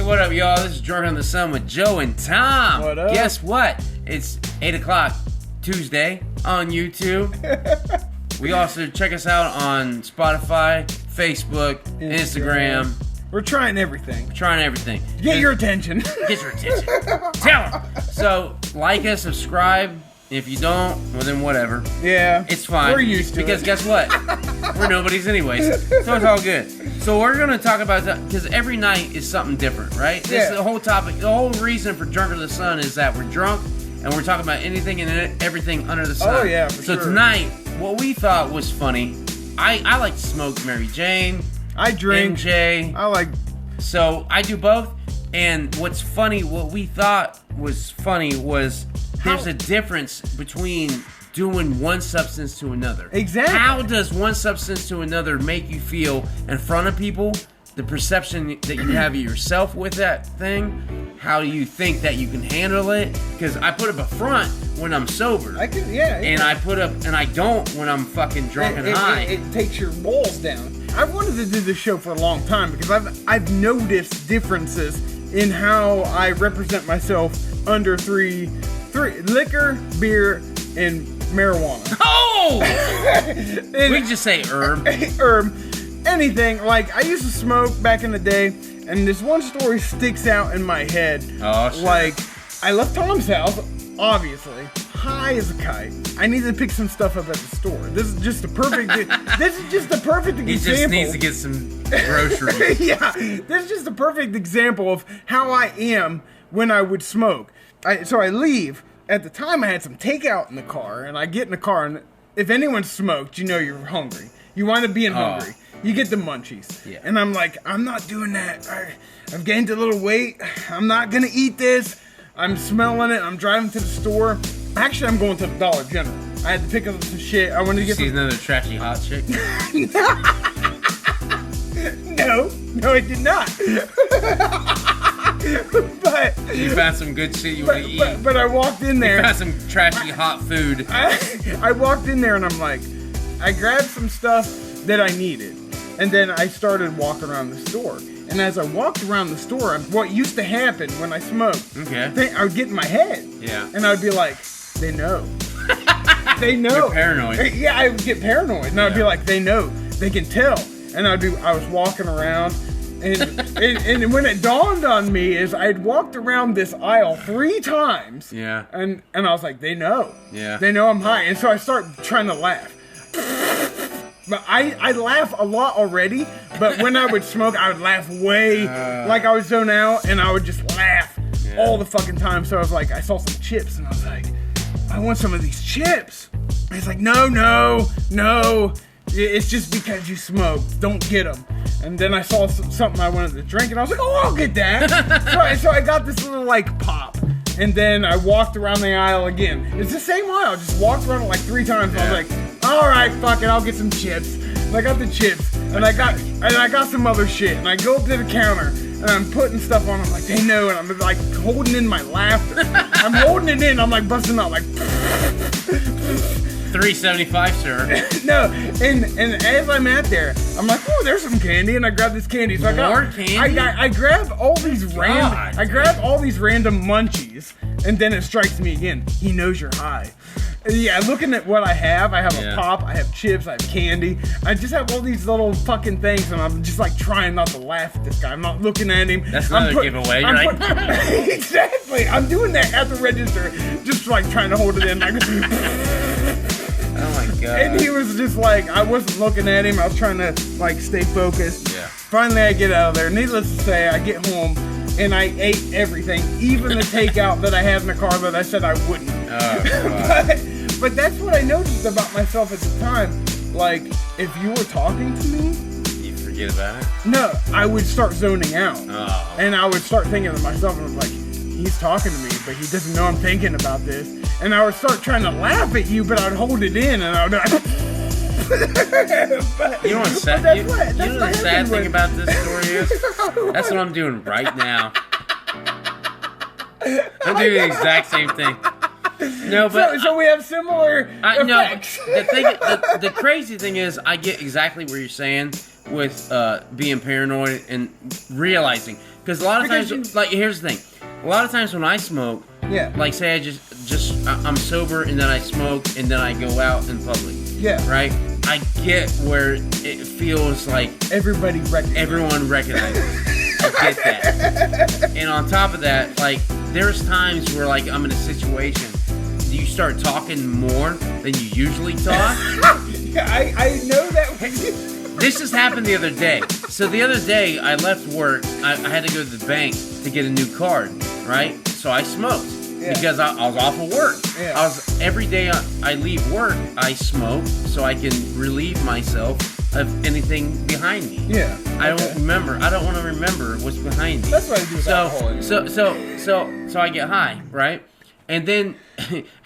what up, y'all? This is Drunk on the Sun with Joe and Tom. What up? Guess what? It's 8 o'clock Tuesday on YouTube. We also check us out on Spotify, Facebook, Instagram. We're trying everything. Get your attention. Get your attention. Tell them. So, like us, subscribe. If you don't, well then whatever. Yeah. It's fine. We're used to because it. guess what? We're nobodies anyways. So it's all good. So we're going to talk about that because every night is something different, right? This is the whole topic. The whole reason for Drunk on the Sun is that we're drunk and we're talking about anything and everything under the sun. Oh, yeah, for So sure. tonight, what we thought was funny, I like to smoke Mary Jane. I drink. MJ. I like... So I do both. And what's funny, what we thought was funny was there's a difference between doing one substance to another. Exactly. How does one substance to another make you feel in front of people? The perception that you have of yourself with that thing. How do you think that you can handle it? Because I put up a front when I'm sober. I can, yeah. And I put up, and I don't when I'm fucking drunk and high. It takes your balls down. I've wanted to do this show for a long time because I've noticed differences in how I represent myself under three liquor, beer, and marijuana. Oh! We just say herb. Herb. Anything. Like, I used to smoke back in the day, and this one story sticks out in my head. Oh, sure. Like, I left Tom's house, obviously, high as a kite. I needed to pick some stuff up at the store. This is just a perfect example. He just needs to get some groceries. Yeah, this is just a perfect example of how I am when I would smoke. So I leave. At the time, I had some takeout in the car, and I get in the car, and if anyone smoked, you know you're hungry. You wind up being hungry. You get the munchies. Yeah. And I'm like, I'm not doing that. I've gained a little weight. I'm not going to eat this. I'm smelling it. I'm driving to the store. Actually, I'm going to the Dollar General. I had to pick up some shit. I wanted to get See another trashy hot chick? No, I did not. But You found some good shit you want to eat. But I walked in there. You found some trashy hot food. I walked in there and I'm like, I grabbed some stuff that I needed. And then I started walking around the store. And as I walked around the store, what used to happen when I smoked, I would get in my head. Yeah. And I would be like, they know. They know. You're paranoid. Yeah, I would get paranoid. And I would be like, they know. They can tell. And I was walking around. And when it dawned on me is I'd walked around this aisle 3 times. Yeah. And I was like, they know. Yeah. They know I'm high. And so I start trying to laugh. But I laugh a lot already, but when I would smoke, I would laugh way, like I would zone out, and I would just laugh all the fucking time. So I was like, I saw some chips, and I was like, I want some of these chips. And he's like, no, it's just because you smoke. Don't get them. And then I saw something I wanted to drink, and I was like, oh, I'll get that. so I got this little, like, pop. And then I walked around the aisle again. It's the same aisle. Just walked around it like 3 times. And I was like, all right, fuck it, I'll get some chips. And I got the chips, and I got some other shit. And I go up to the counter, and I'm putting stuff on. I'm like, they know, and I'm like holding in my laughter. I'm holding it in. I'm like busting out like. $3.75, sir. No, and as I'm at there, I'm like, oh, there's some candy, and I grab this candy. So More candy? I grab all these random munchies, and then it strikes me again. He knows you're high. Yeah, looking at what I have a pop, I have chips, I have candy. I just have all these little fucking things, and I'm just like trying not to laugh at this guy. I'm not looking at him. That's another giveaway, right? Exactly. I'm doing that at the register, just like trying to hold it in. Like, oh my god. and he was just like, I wasn't looking at him. I was trying to like stay focused. Yeah. Finally, I get out of there. Needless to say, I get home and I ate everything, even the takeout that I had in the car that I said I wouldn't. But that's what I noticed about myself at the time. Like, if you were talking to me, you forget about it? No, I would start zoning out. Oh. And I would start thinking to myself, and I was like, he's talking to me, but he doesn't know I'm thinking about this. And I would start trying to laugh at you, but I'd hold it in, and I would. You know what's sad? You know the sad thing about this story is? That's what I'm doing right now. I'm doing the exact same thing. No, but so we have similar effects. No, the crazy thing is, I get exactly what you're saying with being paranoid and realizing. Because a lot of times, like, here's the thing. A lot of times when I smoke, like, say I'm sober and then I smoke and then I go out in public. Yeah. Right? I get where it feels like everyone recognizes. I get that. And on top of that, like, there's times where, like, I'm in a situation, you start talking more than you usually talk. Yeah, I know that. This just happened the other day. So the other day, I left work. I had to go to the bank to get a new card, right? So I smoked because I was off of work. Yeah. Every day I leave work, I smoke so I can relieve myself of anything behind me. Yeah. I don't remember. I don't want to remember what's behind me. That's what I do with alcohol. So I get high, right? And then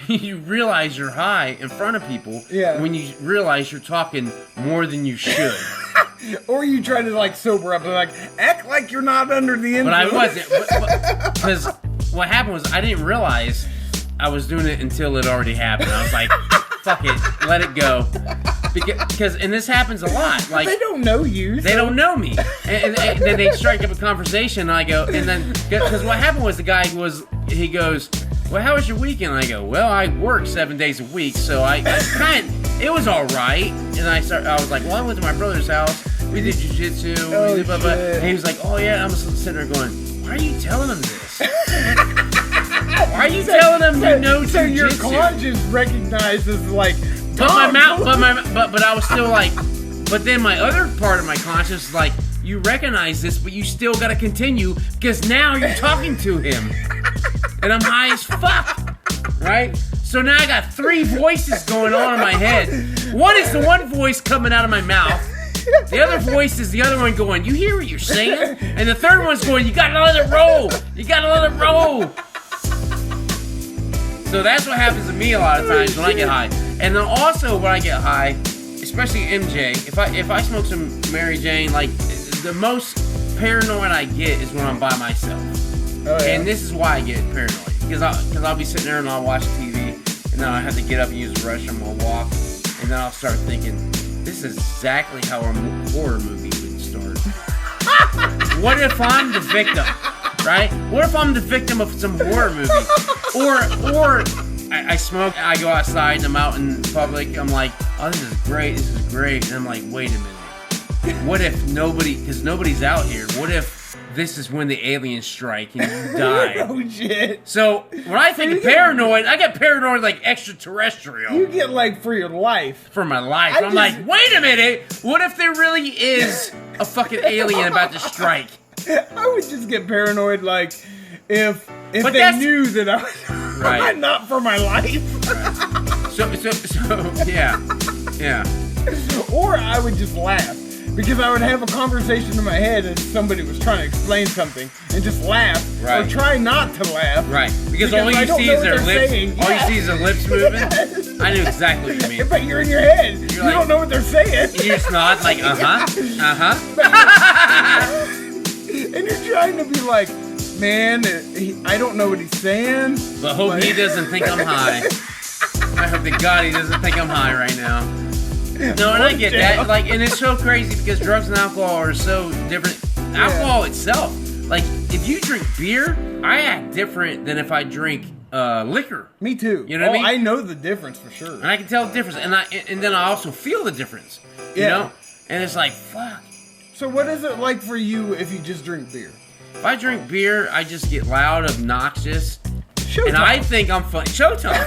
you realize you're high in front of people when you realize you're talking more than you should. Or you try to, like, sober up and, like, act like you're not under the influence. But I wasn't. Because what happened was I didn't realize I was doing it until it already happened. I was like, fuck it, let it go. And this happens a lot. Like, they don't know you. They don't know me. And then they strike up a conversation, and I go, and then, because what happened was he goes, well, how was your weekend? I go, well, I work 7 days a week, so it was all right. And I was like, well, I went to my brother's house. We did jiu-jitsu. And he was like, oh, yeah. I'm sitting there going, why are you telling him this? Why are you telling him you know jiu-jitsu? So your conscience recognizes, like, but my mouth, but I was still like, but then my other part of my conscience is like, you recognize this, but you still got to continue because now you're talking to him. And I'm high as fuck, right? So now I got 3 voices going on in my head. One is the one voice coming out of my mouth. The other voice is the other one going, you hear what you're saying? And the third one's going, you gotta let it roll. You gotta let it roll. So that's what happens to me a lot of times when I get high. And then also when I get high, especially MJ, if I smoke some Mary Jane, like, the most paranoid I get is when I'm by myself. Oh, yeah. And this is why I get paranoid. Because I'll be sitting there and I'll watch TV, and then I'll have to get up and use the restroom, I'll walk, and then I'll start thinking, this is exactly how a horror movie would start. What if I'm the victim, right? What if I'm the victim of some horror movie? Or I smoke, I go outside and I'm out in public, I'm like, oh, this is great. And I'm like, wait a minute. What if because nobody's out here, what if this is when the aliens strike and you die? Oh, shit. So, when I think of paranoid, I get paranoid like extraterrestrial. You get, like, for your life. For my life. I'm like, wait a minute. What if there really is a fucking alien about to strike? I would just get paranoid, like, if they knew that I was not for my life. Right. So, yeah. Yeah. Or I would just laugh. Because I would have a conversation in my head as somebody was trying to explain something and just laugh or try not to laugh. Right. Because all you see is their lips. All you see is their lips moving. Yes. I knew exactly what you mean. But you're in your head. You don't know what they're saying. You just nod like, uh-huh. And you're trying to be like, man, I don't know what he's saying. But hope he doesn't think I'm high. I hope to God he doesn't think I'm high right now. No, and I get that. Like, and it's so crazy because drugs and alcohol are so different. Alcohol itself, like, if you drink beer, I act different than if I drink liquor. Me too. You know what I mean? I know the difference for sure. And I can tell the difference, and then I also feel the difference. You know? And it's like, fuck. So what is it like for you if you just drink beer? If I drink beer, I just get loud, obnoxious, Showtime. And I think I'm funny. Showtime.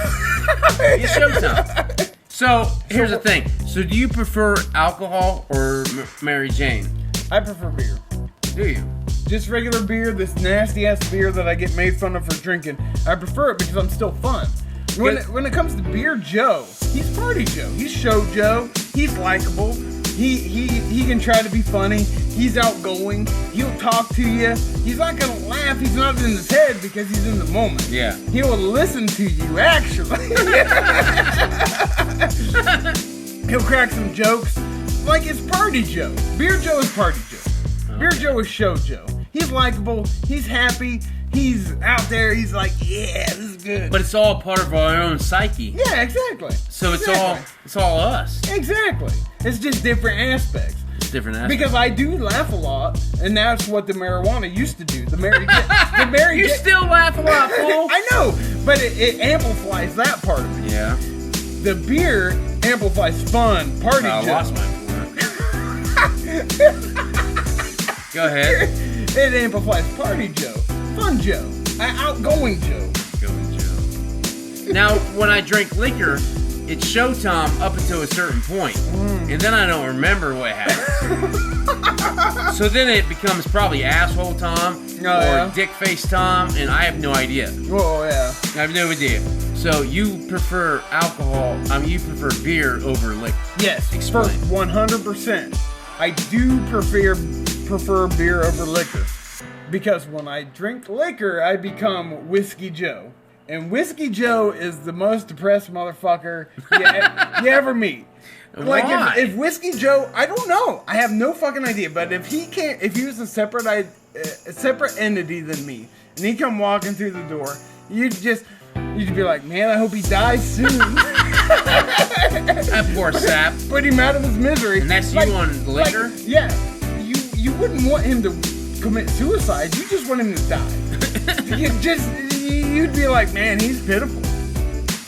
It's showtime. So, here's the thing. So, do you prefer alcohol or Mary Jane? I prefer beer. Do you? Just regular beer, this nasty-ass beer that I get made fun of for drinking. I prefer it because I'm still fun. When it comes to Beer Joe, he's Party Joe. He's Show Joe. He's likable. He can try to be funny. He's outgoing. He'll talk to you. He's not going to laugh. He's not in his head because he's in the moment. Yeah. He will listen to you, actually. He'll crack some jokes. Like it's Party Joe. Beer Joe is Party Joe. Beer Joe is Show Joe. He's likable. He's happy. He's out there. He's like, yeah, this is good. But it's all part of our own psyche. Yeah, exactly. So it's all us. Exactly. It's just different aspects. different aspects. Because I do laugh a lot, and that's what the marijuana used to do. The Mary You still laugh a lot, fool. I know, but it amplifies that part of it. Yeah. The beer amplifies fun, party I joke. lost my point. Go ahead. It amplifies party joke, fun joke, outgoing joke. Going Joe. Now, when I drink liquor, it's showtime up until a certain point, and then I don't remember what happened. So then it becomes probably asshole Tom or dick face Tom, and I have no idea. Oh yeah. I have no idea. So you prefer alcohol? You prefer beer over liquor? Yes, Explain. 100%. I do prefer beer over liquor, because when I drink liquor, I become Whiskey Joe. And Whiskey Joe is the most depressed motherfucker you ever meet. Like, Why? if Whiskey Joe, I don't know. I have no fucking idea. But if he was a separate entity than me, and he come walking through the door, you'd be like, man, I hope he dies soon. That poor sap. Put him out of his misery. And that's you on liquor? Yeah. You wouldn't want him to commit suicide. You just want him to die. You'd be like, man, he's pitiful.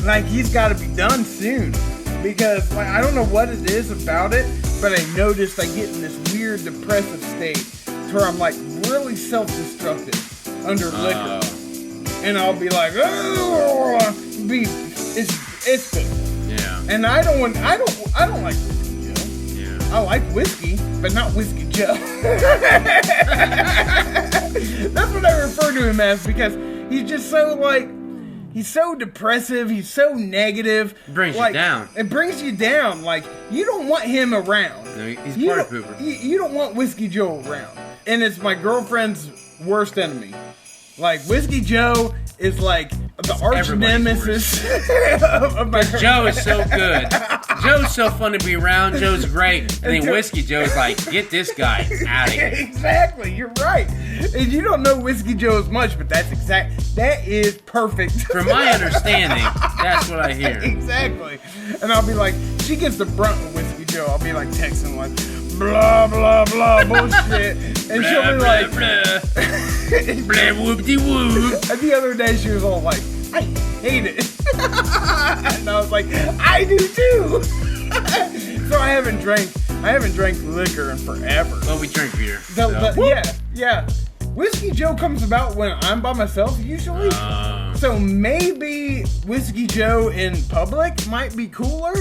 Like, he's got to be done soon. Because, like, I don't know what it is about it, but I noticed I get in this weird depressive state to where I'm, like, really self-destructive under liquor. And I'll be like, oh, it's pitiful. Yeah. And I don't like Whiskey Joe. Yeah. I like whiskey, but not Whiskey Joe. That's what I refer to him as, because he's just so, like, he's so depressive, he's so negative. Brings like, you down. It brings you down. Like, you don't want him around. No, he's You party don't- pooper. You don't want Whiskey Joe around. And it's my girlfriend's worst enemy. Like, Whiskey Joe is like the arch everybody's nemesis of my girlfriend. Joe is so good. Joe's so fun to be around. Joe's great. And then Whiskey Joe's like, get this guy out of here. Exactly, you're right. And you don't know Whiskey Joe as much, but that is perfect. From my understanding, that's what I hear. Exactly. And I'll be like, she gets the brunt of Whiskey Joe. I'll be like texting like, blah, blah, blah, bullshit. And she'll be like, blah. Blah, whoop-de-whoop. And the other day she was all like, I hate it. And I was like, I do too. So I haven't drank liquor in forever. Well, we drink beer. Yeah. Whiskey Joe comes about when I'm by myself usually. So maybe Whiskey Joe in public might be cooler,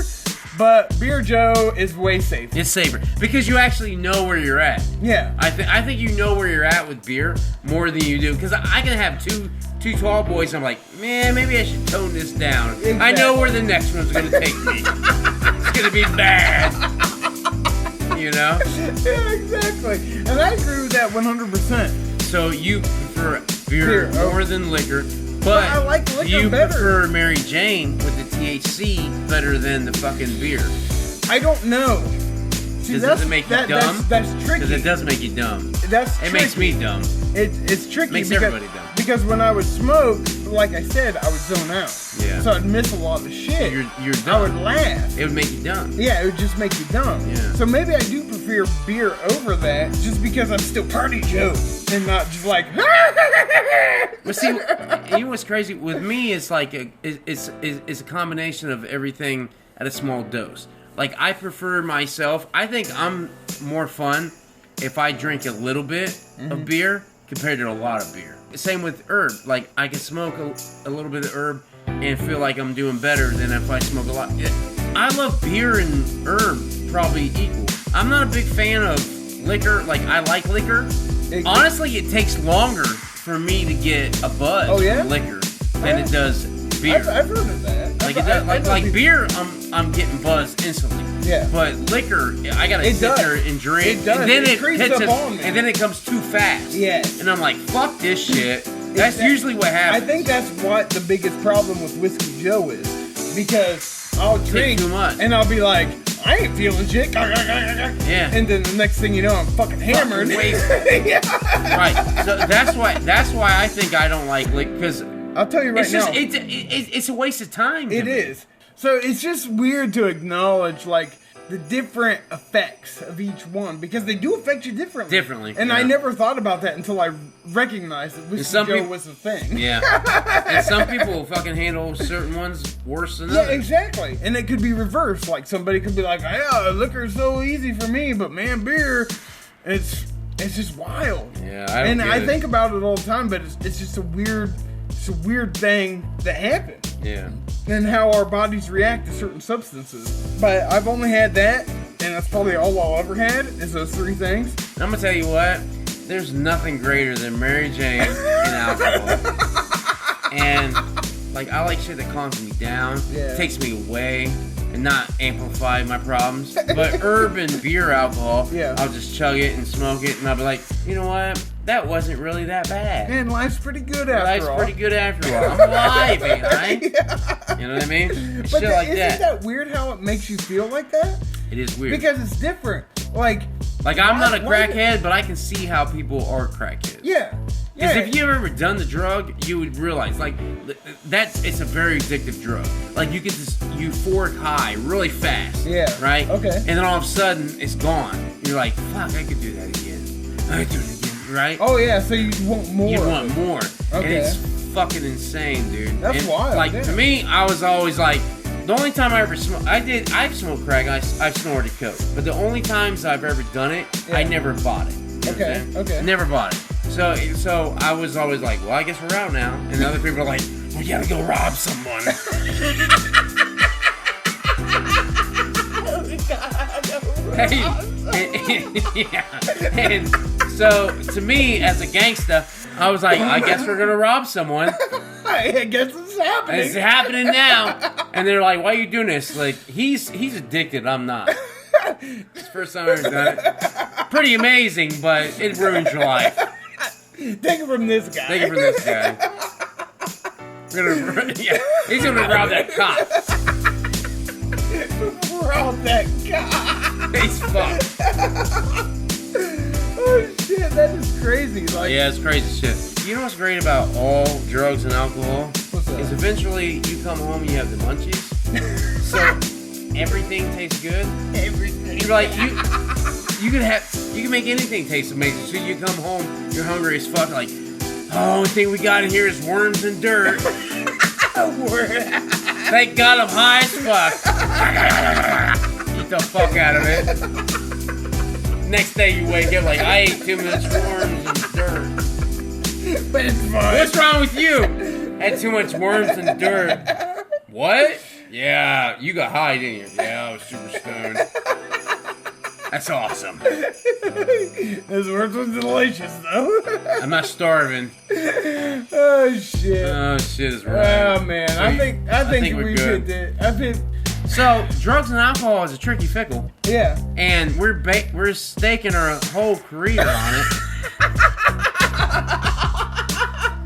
but Beer Joe is way safer. It's safer because you actually know where you're at. Yeah. I think you know where you're at with beer more than you do, because I can have two tall boys and I'm like, man, maybe I should tone this down. Exactly. I know where the next one's gonna take me. It's gonna be bad. You know? Yeah, exactly. And I agree with that 100%. So you prefer beer more than liquor, but I like liquor you better. prefer Mary Jane with the THC better than the fucking beer. I don't know. See, Does it make you dumb? That's tricky. Because it does make you dumb. It Makes me dumb. It's tricky. Makes because, everybody dumb. Because when I would smoke, like I said, I would zone out. Yeah. So I'd miss a lot of the shit. You're dumb. I would laugh. It would make you dumb. Yeah, it would just make you dumb. Yeah. So maybe I do prefer beer over that, just because I'm still party Joe and not just like. But see, you know what's crazy with me? It's like it's a combination of everything at a small dose. Like, I prefer myself. I think I'm more fun if I drink a little bit of beer compared to a lot of beer. Same with herb. Like, I can smoke a little bit of herb and feel like I'm doing better than if I smoke a lot. I love beer and herb probably equal. I'm not a big fan of liquor. Like, I like liquor. Honestly, it takes longer for me to get a buzz from liquor than it does beer. I've heard of that. Like beer, I'm getting buzzed instantly. Yeah. But liquor, I gotta sit there and drink. It does. And then It creeps hits up on me. and then it comes too fast. Yes. And I'm like, fuck this shit. That's usually what happens. I think that's what the biggest problem with Whiskey Joe is, because I'll drink too much. and I'll be like, I ain't feeling shit. Yeah. And then the next thing you know, I'm fucking hammered. Yeah. Right. So that's why I think I don't like liquor, because I'll tell you right now. It's a waste of time. It is. So it's just weird to acknowledge, like, the different effects of each one, because they do affect you differently. And yeah. I never thought about that until I recognized that Whiskey Joe was a thing. Yeah. And some people fucking handle certain ones worse than others. Yeah, exactly. And it could be reversed. Like, somebody could be like, yeah, liquor is so easy for me, but man, beer, it's just wild. Yeah, I think about it all the time, but it's just a weird thing that happens. Yeah. And how our bodies react to certain substances. But I've only had that, and that's probably all I'll ever had, is those 3 things. I'm gonna tell you what, there's nothing greater than Mary Jane and alcohol. And like, I like shit that calms me down, takes me away, and not amplify my problems. But herb and beer alcohol, I'll just chug it and smoke it, and I'll be like, you know what? That wasn't really that bad. Man, life's pretty good after all. Life's pretty good after all. I'm alive, ain't I? You know what I mean? But shit like isn't that weird how it makes you feel like that? It is weird. Because it's different. Like I'm not a crackhead, but I can see how people are crackheads. Yeah. Because if you've ever done the drug, you would realize, like, it's a very addictive drug. Like, you get this euphoric high really fast. Yeah. Right? Okay. And then all of a sudden, it's gone. You're like, fuck, I could do that again. I could do it again. Right? Oh, yeah, so you want more. You want more. Okay. And it's fucking insane, dude. That's wild. Like, to me, I was always like, the only time I ever smoked, I've smoked crack, I've snorted coke. But the only times I've ever done it, I never bought it. You know Okay. Never bought it. So I was always like, well, I guess we're out now. And the other people are like, we gotta go rob someone. And so to me, as a gangster, I was like, I guess we're gonna rob someone. I guess it's happening. It's happening now. And they're like, why are you doing this? Like, he's addicted, I'm not. It's the first time I've ever done it. Pretty amazing, but it ruins your life. Take it from this guy. Take it from this guy. He's gonna rob that cop. Rob that cop. He's fucked. Oh shit, that is crazy. Like, yeah, it's crazy shit. You know what's great about all drugs and alcohol? What's that? Is eventually you come home and you have the munchies. So everything tastes good. Everything. You're like, you can make anything taste amazing. So you come home, you're hungry as fuck, like, oh, only thing we got in here is worms and dirt. Thank God I'm high as fuck. Eat the fuck out of it. Next day you wake up like, I ate too much worms and dirt. But it's fun. What's wrong with you? Had too much worms and dirt. What? Yeah, you got high, didn't you? Yeah, I was super stoned. That's awesome. Those worms were delicious, though. I'm not starving. Oh shit. Oh shit is right. Oh man, So I think we good. did it. So drugs and alcohol is a tricky pickle. Yeah. And we're staking our whole career on it.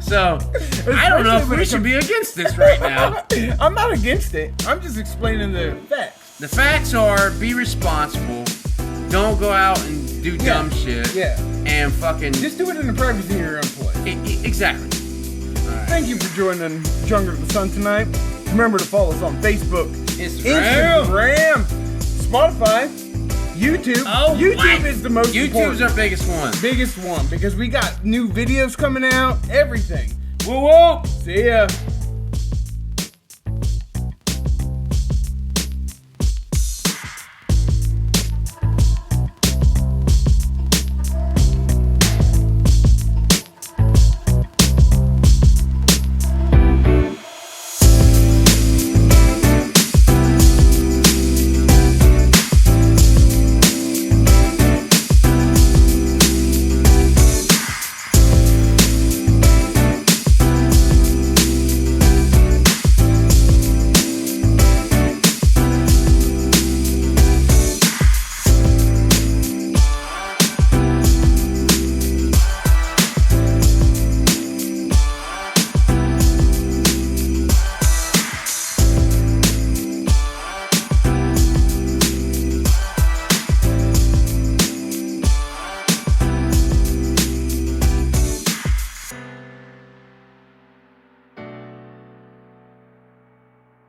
So I don't know if we should be against this right now. I'm not against it. I'm just explaining the facts. The facts are: be responsible. Don't go out and do dumb shit. Yeah. And fucking just do it in the privacy of your own place. Exactly. Right. Thank you for joining Jungle of the Sun tonight. Remember to follow us on Facebook, Instagram, Spotify, YouTube. Oh, YouTube is the most YouTube's important. our biggest one. Biggest one, because we got new videos coming out, everything. Woo woo! See ya.